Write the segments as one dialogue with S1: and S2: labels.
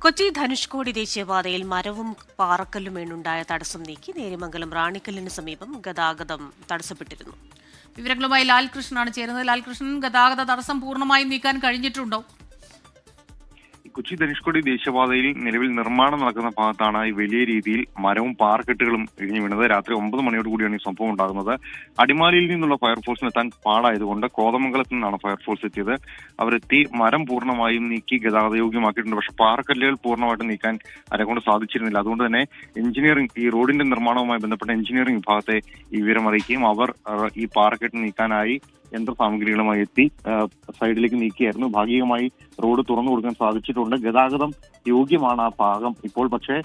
S1: കൊച്ചി ധനുഷ്കോടി ദേശീയപാതയിൽ മരവും പാറക്കല്ലും വീണുണ്ടായ തടസ്സം നീക്കി നേര്യമംഗലം റാണിക്കല്ലിന് സമീപം ഗതാഗതം തടസ്സപ്പെട്ടിരുന്നു.
S2: വിവരങ്ങളുമായി ലാൽകൃഷ്ണനാണ് ചേരുന്നത്. ലാൽകൃഷ്ണൻ, ഗതാഗത തടസ്സം പൂർണ്ണമായും നീക്കാൻ കഴിഞ്ഞിട്ടുണ്ടോ?
S3: കൊച്ചി ധനുഷ്കോടി ദേശീയപാതയിൽ നിലവിൽ നിർമ്മാണം നടക്കുന്ന ഭാഗത്താണ് ഈ വലിയ രീതിയിൽ മരവും പാറക്കെട്ടുകളും ഇടിഞ്ഞു വീണത്. രാത്രി 9 മണിയോട് കൂടിയാണ് ഈ സംഭവം ഉണ്ടാകുന്നത്. അടിമാലിയിൽ നിന്നുള്ള ഫയർഫോഴ്സിന് എത്താൻ പാടായതുകൊണ്ട് കോതമംഗലത്ത് നിന്നാണ് ഫയർഫോഴ്സ് എത്തിയത്. അവരെത്തി മരം പൂർണ്ണമായും നീക്കി ഗതാഗത യോഗ്യമാക്കിയിട്ടുണ്ട്. പക്ഷെ പാറക്കല്ലുകൾ പൂർണ്ണമായിട്ടും നീക്കാൻ അവരെക്കൊണ്ട് സാധിച്ചിരുന്നില്ല. അതുകൊണ്ട് തന്നെ എഞ്ചിനീയറിംഗ്, ഈ റോഡിന്റെ നിർമ്മാണവുമായി ബന്ധപ്പെട്ട എഞ്ചിനീയറിംഗ് വിഭാഗത്തെ ഈ വിവരം അറിയിക്കുകയും അവർ ഈ പാറക്കെട്ട് നീക്കാനായി യന്ത്രസാമഗ്രികളുമായി എത്തി സൈഡിലേക്ക് നീക്കിയായിരുന്നു. ഭാഗികമായി റോഡ് തുറന്നു കൊടുക്കാൻ സാധിച്ചിട്ടുണ്ട്. ഗതാഗതം യോഗ്യമാണ് ആ ഭാഗം ഇപ്പോൾ. പക്ഷേ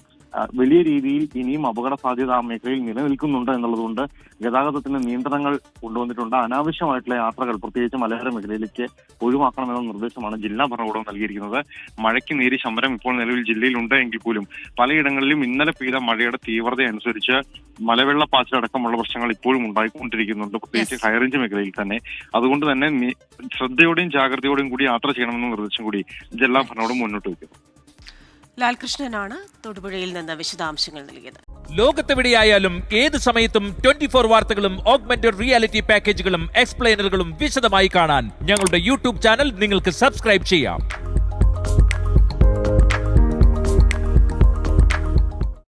S3: വലിയ രീതിയിൽ ഇനിയും അപകട സാധ്യത ആ മേഖലയിൽ നിലനിൽക്കുന്നുണ്ട് എന്നുള്ളതുകൊണ്ട് ഗതാഗതത്തിന് നിയന്ത്രണങ്ങൾ കൊണ്ടുവന്നിട്ടുണ്ട്. അനാവശ്യമായിട്ടുള്ള യാത്രകൾ പ്രത്യേകിച്ച് മലയോര മേഖലയിലേക്ക് ഒഴിവാക്കണമെന്ന നിർദ്ദേശമാണ് ജില്ലാ ഭരണകൂടം നൽകിയിരിക്കുന്നത്. മഴയ്ക്ക് നേരിയ ശമനം ഇപ്പോൾ നിലവിൽ ജില്ലയിലുണ്ട് എങ്കിൽ പോലും പലയിടങ്ങളിലും ഇന്നലെ പെയ്ത മഴയുടെ തീവ്രത അനുസരിച്ച് മലവെള്ളപ്പാച്ചിലടക്കമുള്ള പ്രശ്നങ്ങൾ ഇപ്പോഴും ഉണ്ടായിക്കൊണ്ടിരിക്കുന്നുണ്ട്, പ്രത്യേകിച്ച് ഹൈറേഞ്ച് മേഖലയിൽ തന്നെ. അതുകൊണ്ട് തന്നെ ശ്രദ്ധയോടെയും ജാഗ്രതയോടെയും കൂടി യാത്ര ചെയ്യണമെന്ന നിർദ്ദേശം കൂടി ജില്ലാ ഭരണകൂടം മുന്നോട്ട് വയ്ക്കുന്നു.
S1: ലാൽകൃഷ്ണനാണ് തൊടുപുഴയിൽ നിന്ന് വിശദാംശങ്ങൾ നൽകിയത്.
S4: ലോകത്തെവിടെയായാലും ഏത് സമയത്തും 24 വാർത്തകളും ഓഗ്മെന്റഡ് റിയാലിറ്റി പാക്കേജുകളും എക്സ്പ്ലെയിനറുകളും വിശദമായി കാണാൻ ഞങ്ങളുടെ യൂട്യൂബ് ചാനൽ നിങ്ങൾക്ക് സബ്സ്ക്രൈബ് ചെയ്യാം.